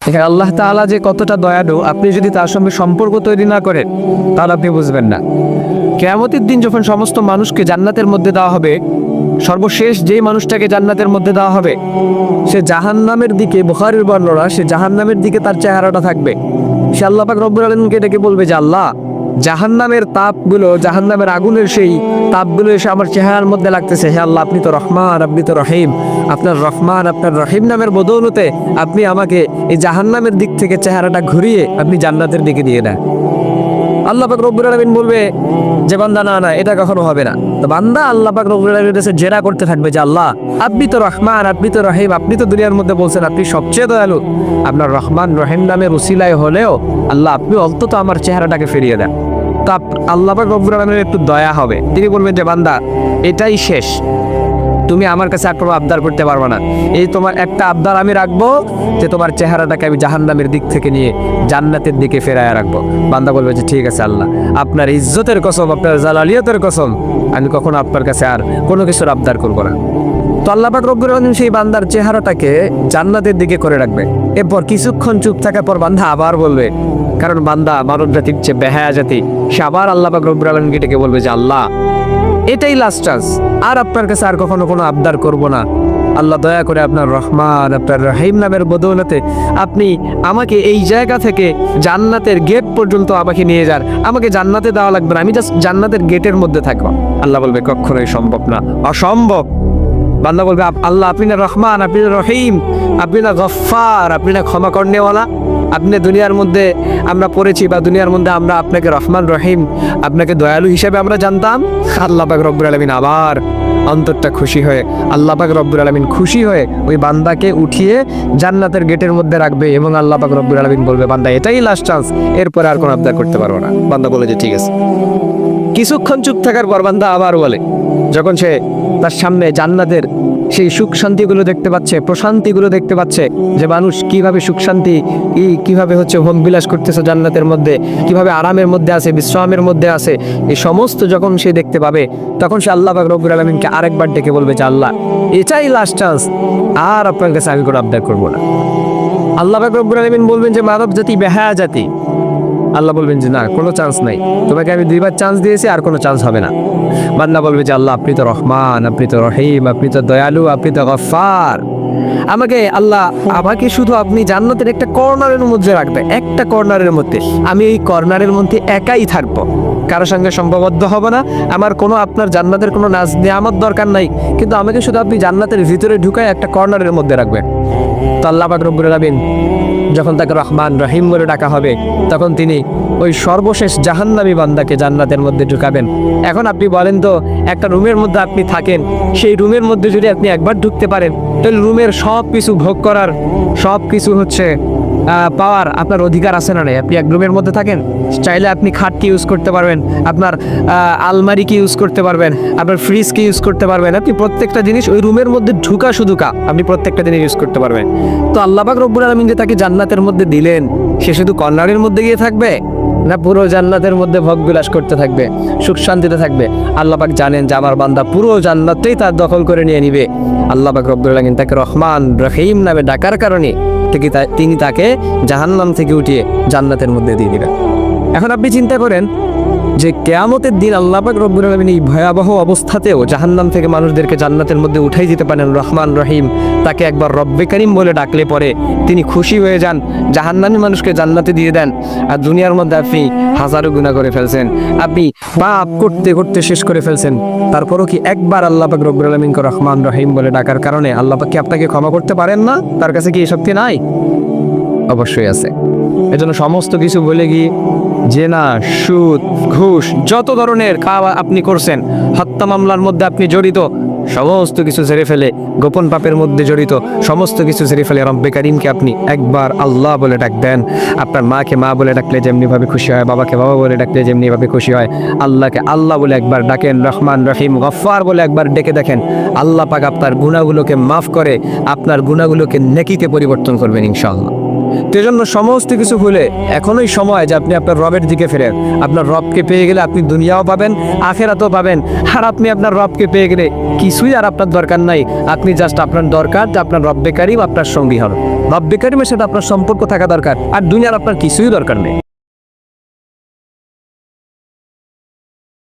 এখানে আল্লাহ তাআলা যে কতটা দয়ালু, আপনি যদি তার সঙ্গে সম্পর্ক তৈরি না করেন তাহলে আপনি বুঝবেন না। কিয়ামতের দিন যখন সমস্ত মানুষকে জান্নাতের মধ্যে দেওয়া হবে, সর্বশেষ যেই মানুষটাকে জান্নাতের মধ্যে দেওয়া হবে সে জাহান্নামের দিকে, বুখারীর বর্ণনা, সে জাহান্নামের দিকে তার চেহারাটা থাকবে। সে আল্লাহ পাক রব্বুল আলামিনকে ডেকে বলবে যে আল্লাহ, জাহান্নামের তাপগুলো, জাহান্নামের আগুনের সেই তাপগুলো এসে আমার চেহারার মধ্যে লাগতেছে। হে আল্লাহ, আপনি তো রহমান, আপনি তো রহিম, আপনার রহমান আপনার রহিম নামের বদৌলতে আপনি আমাকে এই জাহান্নামের দিক থেকে চেহারাটা ঘুরিয়ে আপনি জান্নাতের দিকে দিয়ে দেন। আল্লাহ পাক রব্বুল আলামিন বলবে যে বান্দা না না, এটা কখনো হবে না। তো বান্দা আল্লাহ পাক রব্বুল আলামিনের কাছে জেরা করতে থাকবে যে আল্লাহ, আপনি তো রহমান, আপনি তো রহিম, আপনি তো দুনিয়ার মধ্যে বলছেন আপনি সবচেয়ে দয়ালু, আপনার রহমান রহিম নামের উসিলায় হলেও আল্লাহ আপনি অন্তত আমার চেহারাটাকে ফিরিয়ে দেন। তা আল্লাহ পাক রব্বুল আলামিনের একটু দয়া হবে, তিনি বলবেন যে বান্দা, এটাই শেষ, তুমি আমার কাছে আর কোনো আবদার করতে পারবে না। এই তোমার একটা আবদার আমি রাখবো যে তোমার চেহারাটাকে আমি জাহান্নামের দিক থেকে নিয়ে জান্নাতের দিকে ফেরায় রাখবো। বান্দা বলবে যে ঠিক আছে আল্লাহ, আপনার ইজ্জতের কসম, আপনার জালালিয়তের কসম, আমি কখনো আপনার কাছে আর কোনো কিছুর আবদার করবো না। তো আল্লাহ পাক রব্বুল আলামিন সেই বান্দার চেহারাটাকে জান্নাতের দিকে করে রাখবে। এরপর কিছুক্ষণ চুপ থাকার পর বান্দা আবার বলবে, কারণ বান্দা মানব জাতির চেয়ে বেহায়া জাতি, সে আবার আল্লাহ পাক রব্বুল আলামিনকে ডেকে বলবে যে আল্লাহ, এটাই লাস্ট চান্স, আর আপনার কাছে আর কখনো কোনো আবদার করব না। আল্লাহ দয়া করে আপনার রহমান আপনার রহিম নামের বদৌলতে আপনি আমাকে এই জায়গা থেকে জান্নাতের গেট পর্যন্ত আমাকে নিয়ে যান, আমাকে জান্নাতে দেওয়া লাগবে না, আমি জাস্ট জান্নাতের গেটের মধ্যে থাকবো। আল্লাহ বলবে কখনোই সম্ভব না, অসম্ভব। বান্দা বলবে আল্লাহ, আপনি না রহমান, আপনি না রহিম, আপনি না গফফার, আপনি না ক্ষমা করনেওয়ালা, আপনি দুনিয়ার মধ্যে আমরা পড়েছি বা দুনিয়ার মধ্যে আমরা আপনাকে রহমান রহিম, আপনাকে দয়ালু হিসেবে আমরা জানতাম। আল্লাহ পাক রব্বুল আলামিন আবার অন্তরটা খুশি হয়ে, আল্লাহ পাক রব্বুল আলামিন খুশি হয়ে ওই বান্দাকে উঠিয়ে জান্নাতের গেটের মধ্যে রাখবে এবং আল্লাহ পাক রব্বুল আলামিন বলবে বান্দা, এটাই লাস্ট চান্স, এরপরে আর কোনো আবদার করতে পারবো না। বান্দা বলে যে ঠিক আছে। কিছুক্ষণ চুপ থাকার পর বান্দা আবার বলে, যখন সে তার সামনে জান্নাতের সেই সুখ শান্তিগুলো দেখতে পাচ্ছে, প্রশান্তিগুলো দেখতে পাচ্ছে, যে মানুষ কিভাবে সুখ শান্তি, কিভাবে হচ্ছে ভোগ বিলাস করতেছে জান্নাতের মধ্যে, কিভাবে আরামের মধ্যে আছে, বিশ্রামের মধ্যে আছে, এই সমস্ত যখন সে দেখতে পাবে, তখন সে আল্লাহ পাক রব্বুল আলামিনকে আরেকবার ডেকে বলবে যে আল্লাহ, এটাই লাস্ট চান্স, আর আপনার কাছে আমি কোনো আবদার করবো না। আল্লাহ পাক রব্বুল আলামিন বলবেন যে মানব জাতি বেহায়া জাতি। আল্লাহ বলবেন যে না, কোনো চান্স নাই, তোমাকে আমি দুইবার চান্স দিয়েছি, আর কোনো চান্স হবে না। বান্দা বলবে যে আল্লাহ, আপনি তো রহমান, আপনি তো রহিম, আপনি তো দয়ালু, আপনি তো গফফার, আমাকে শুধু আপনি জান্নাতের একটা কর্নারের মধ্যে রাখবেন, একটা কর্নারের মধ্যে, আমি এই কর্নারের মধ্যে একাই থাকবো, কারোর সঙ্গে সম্পবদ্ধ হব না, আমার কোনো আপনার জান্নাতের কোনো নাজ নেয়ামত দরকার নাই, কিন্তু আমাকে শুধু আপনি জান্নাতের ভিতরে ঢুকায় একটা কর্নারের মধ্যে রাখবেন। তো আল্লাহ পাক রব্বুল আলামিন যখন তাকে রহমান রহিম বলে ডাকা হবে, তখন তিনি ওই সর্বশেষ জাহান্নামী বান্দাকে জান্নাতের মধ্যে ঢুকাবেন। এখন আপনি বলেন তো, একটা রুমের মধ্যে আপনি থাকেন, সেই রুমের মধ্যে যদি আপনি একবার ঢুকতে পারেন, তাহলে রুমের সব কিছু ভোগ করার, সব কিছু হচ্ছে পাওয়ার আপনার অধিকার আছে না নাই? আপনি এক রুমের মধ্যে থাকেন, চাইলে আপনি খাটকে ইউজ করতে পারবেন, আপনার আলমারিকে ইউজ করতে পারবেন, আপনার ফ্রিজকে ইউজ করতে পারবেন, আপনি প্রত্যেকটা জিনিস ওই রুমের মধ্যে ঢুকা শুধু আপনি প্রত্যেকটা জিনিস ইউজ করতে পারবেন। তো আল্লাহ পাক রব্বুল আলামিন যে তাকে জান্নাতের মধ্যে দিলেন, সে শুধু কর্নারের মধ্যে গিয়ে থাকবে না পুরো জান্নাতের মধ্যে ভোগ বিলাস করতে থাকবে, সুখ শান্তিতে থাকবে? আল্লাহ পাক জানেন যে আমার বান্দা পুরো জান্নাতটাই তার দখল করে নিয়ে নিবে। আল্লাহ পাক রব্বুল আলামিন তাকে রহমান রহিম নামে ডাকার কারণে তিনি তাকে জাহান্নাম থেকে উঠিয়ে জান্নাতের মধ্যে দিয়ে দিবেন। এখন আপনি চিন্তা করেন যে কিয়ামতের দিন আল্লাহ পাক রব্বুল আলামিন এই ভয়াবহ অবস্থাতেও জাহান্নাম থেকে মানুষদেরকে জান্নাতের মধ্যে উঠাই দিতে পারেন রহমান রহিম। তাকে একবার রব্বে কারীম বলে ডাকলে পরে তিনি খুশি হয়ে যান, জাহান্নামী মানুষকে জান্নাতে দিয়ে দেন। আর দুনিয়ার মধ্যে আপনি হাজারো গুনাহ করে ফেলছেন, আপনি পাপ করতে করতে শেষ করে ফেলছেন, তারপরও কি একবার আল্লাহ পাক রব্বুল আলামিনকে রহমান রহিম বলে ডাকার কারণে আল্লাহ পাক কি আপনাকে ক্ষমা করতে পারেন না? তার কাছে কি এই শক্তি নাই? অবশ্যই আছে। এজন্য সমস্ত কিছু বলে গিয়ে জেনা, সুদ, ঘুষ, যত ধরনের কাজ আপনি করছেন, হত্যা মামলার মধ্যে আপনি জড়িত, সমস্ত কিছু ছেড়ে ফেলে, গোপন পাপের মধ্যে জড়িত সমস্ত কিছু ছেড়ে ফেলে রব্বে কারীমকে আপনি একবার আল্লাহ বলে ডাকবেন। আপনার মাকে মা বলে ডাকলে যেমনিভাবে খুশি হয়, বাবাকে বাবা বলে ডাকলে যেমনিভাবে খুশি হয়, আল্লাহকে আল্লাহ বলে একবার ডাকেন, রহমান রহিম গফফার বলে একবার ডেকে দেখেন, আল্লাহ পাক আপনার গুনাহগুলোকে মাফ করে আপনার গুনাহগুলোকে নেকিতে পরিবর্তন করবেন ইনশাআল্লাহ। সেজন্য সমস্ত কিছু ভুলে এখনই সময় যে আপনি আপনার রবের দিকে ফেরেন। আপনার রবকে পেয়ে গেলে আপনি দুনিয়াও পাবেন, আখিরাতও পাবেন। আর আপনি আপনার রবকে পেয়ে গেলে কিছুই আর আপনার দরকার নাই, আপনি জাস্ট আপনার দরকার যে আপনার রব্বে কারীম আপনার সঙ্গী হবে। রব্বে কারিমের সাথে আপনার সম্পর্ক থাকা দরকার, আর দুনিয়ার আপনার কিছুই দরকার নেই।